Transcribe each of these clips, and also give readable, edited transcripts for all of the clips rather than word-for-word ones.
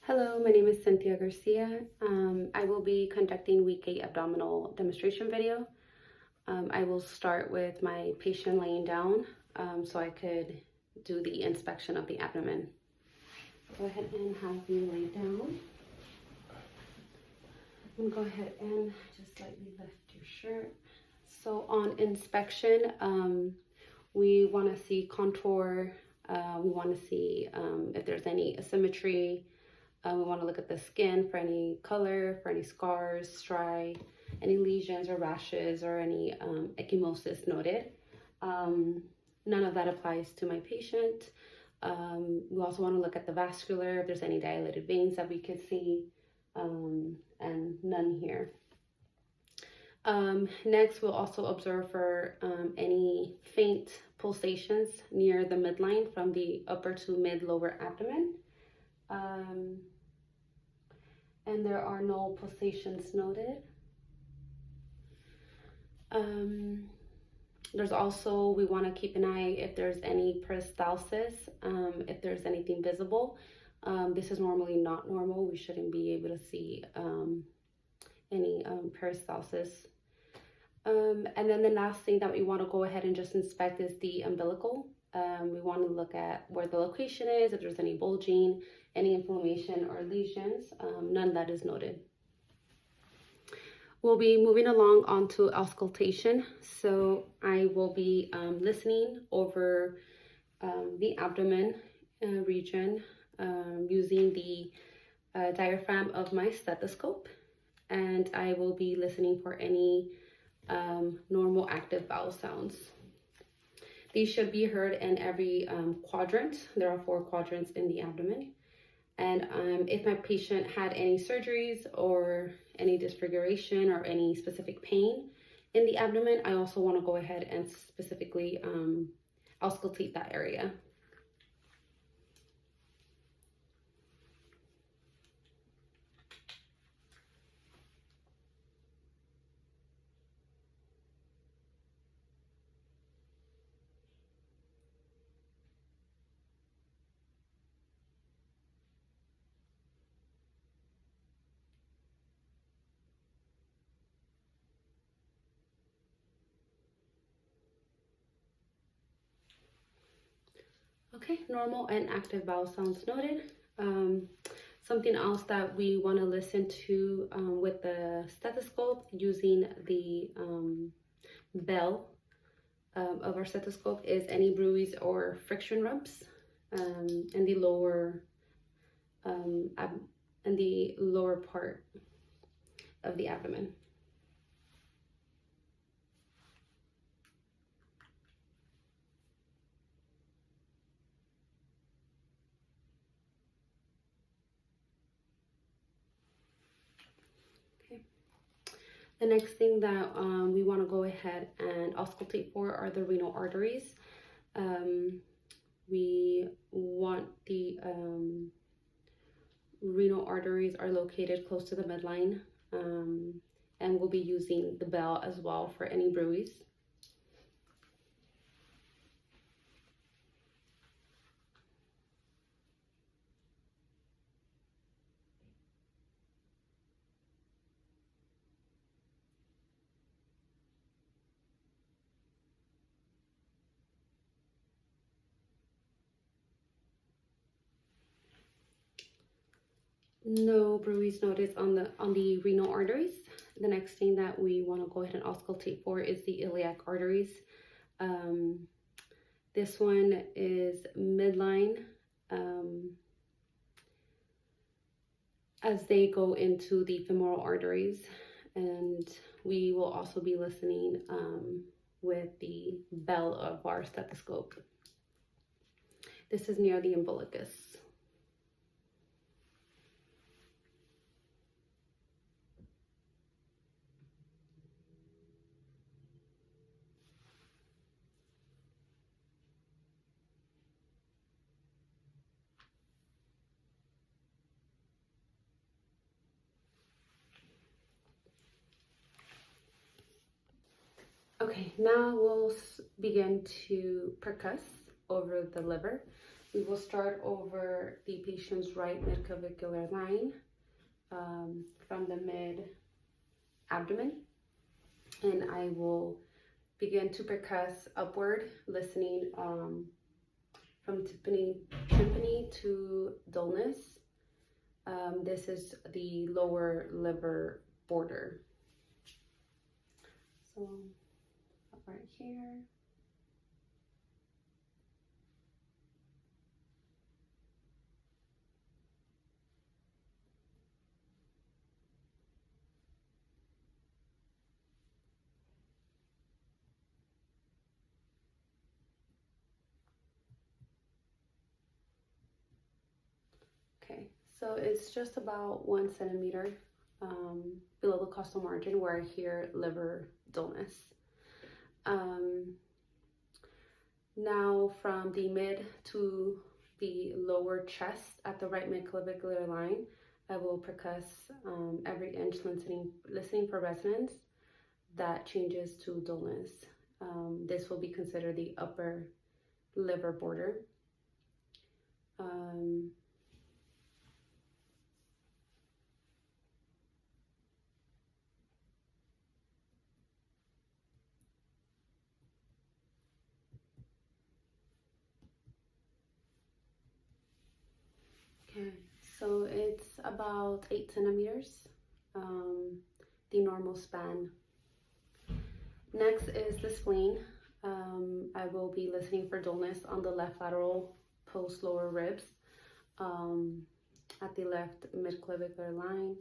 Hello, my name is Cynthia Garcia. I will be conducting week 8 abdominal demonstration video. I will start with my patient laying down so I could do the inspection of the abdomen. Go ahead and have you lay down. I'm gonna go ahead and just slightly lift your shirt. So on inspection, we want to see contour. We want to see if there's any asymmetry. We want to look at the skin for any color, for any scars, striae, any lesions or rashes, or any ecchymosis noted. None of that applies to my patient. We also want to look at the vascular, if there's any dilated veins that we could see, and none here. Next, we'll also observe for any faint pulsations near the midline from the upper to mid-lower abdomen. And there are no pulsations noted. There's also, we want to keep an eye if there's any peristalsis, if there's anything visible. This is normally not normal. We shouldn't be able to see any peristalsis. And then the last thing that we want to go ahead and just inspect is the umbilical. We want to look at where the location is, if there's any bulging, any inflammation or lesions. None that is noted. We'll be moving along onto auscultation. So I will be listening over the abdomen region using the diaphragm of my stethoscope. And I will be listening for any normal active bowel sounds. These should be heard in every quadrant. There are 4 quadrants in the abdomen. And if my patient had any surgeries or any disfiguration or any specific pain in the abdomen, I also want to go ahead and specifically auscultate that area. Okay, normal and active bowel sounds noted. Something else that we want to listen to with the stethoscope using the bell of our stethoscope is any bruise or friction rubs in the lower part of the abdomen. The next thing that we want to go ahead and auscultate for are the renal arteries. We want the renal arteries are located close to the midline, and we'll be using the bell as well for any bruise. No bruise noticed on the renal arteries. The next thing that we want to go ahead and auscultate for is the iliac arteries. This one is midline as they go into the femoral arteries, and we will also be listening with the bell of our stethoscope. This is near the umbilicus. Okay, now we'll begin to percuss over the liver. We will start over the patient's right midclavicular line from the mid-abdomen, and I will begin to percuss upward, listening from tympani to dullness. This is the lower liver border. So right here. Okay, so it's just about 1 centimeter below the costal margin where I hear liver dullness. Now from the mid to the lower chest at the right midclavicular line, I will percuss every inch, listening for resonance that changes to dullness. This will be considered the upper liver border. Okay, so it's about 8 centimeters, the normal span. Next is the spleen. I will be listening for dullness on the left lateral post lower ribs, at the left midclavicular line.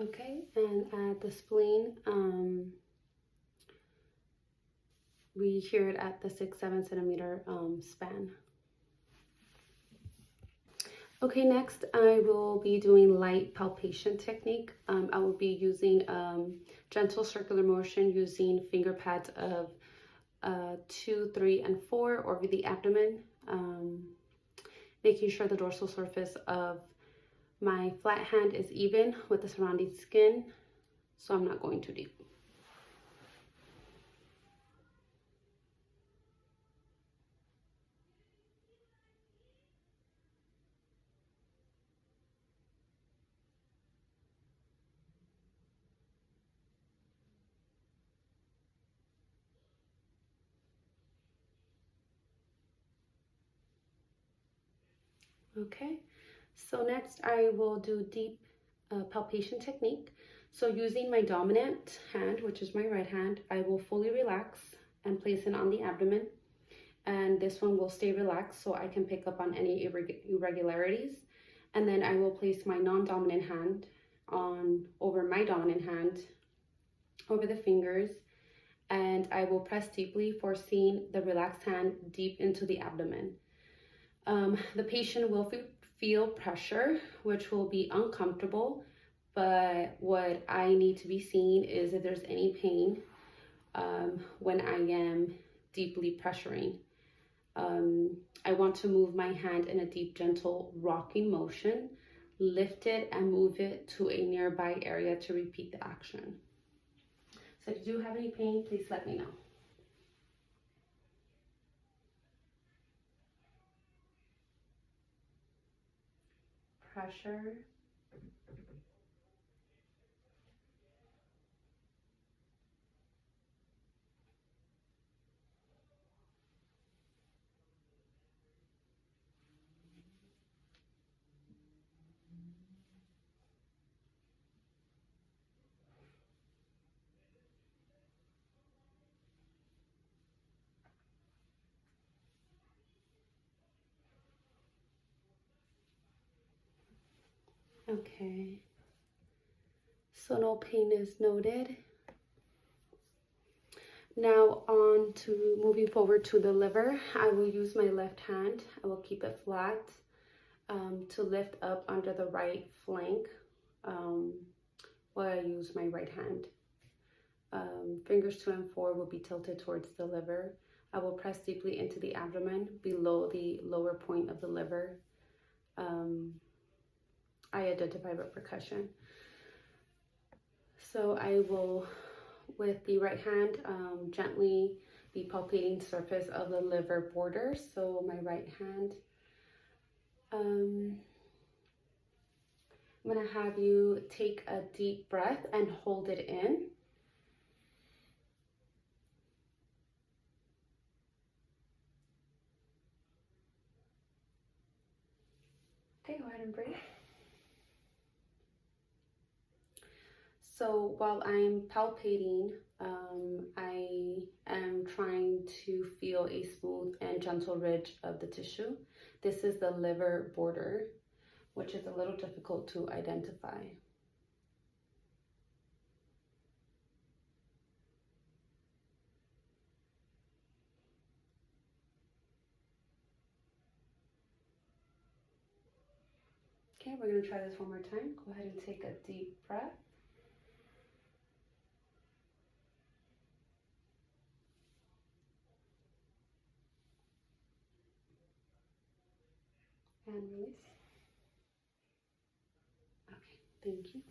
Okay, and at the spleen, we hear it at the 6-7 centimeter span. Okay, next I will be doing light palpation technique. I will be using gentle circular motion using finger pads of 2, 3, and 4 over the abdomen, making sure the dorsal surface of my flat hand is even with the surrounding skin, so I'm not going too deep. Okay, so next I will do deep palpation technique. So using my dominant hand, which is my right hand, I will fully relax and place it on the abdomen. And this one will stay relaxed so I can pick up on any irregularities. And then I will place my non-dominant hand over my dominant hand, over the fingers, and I will press deeply, forcing the relaxed hand deep into the abdomen. The patient will feel pressure, which will be uncomfortable, but what I need to be seeing is if there's any pain when I am deeply pressuring. I want to move my hand in a deep, gentle rocking motion, lift it and move it to a nearby area to repeat the action. So if you do have any pain, please let me know. Pressure. Okay, so no pain is noted. Now on to moving forward to the liver. I will use my left hand. I will keep it flat to lift up under the right flank while I use my right hand. Fingers 2 and 4 will be tilted towards the liver. I will press deeply into the abdomen below the lower point of the liver. I identify with percussion. So I will, with the right hand, gently be palpating surface of the liver border. So my right hand, I'm gonna have you take a deep breath and hold it in. Okay, go ahead and breathe. So while I'm palpating, I am trying to feel a smooth and gentle ridge of the tissue. This is the liver border, which is a little difficult to identify. Okay, we're gonna try this one more time. Go ahead and take a deep breath. And release. Okay, thank you.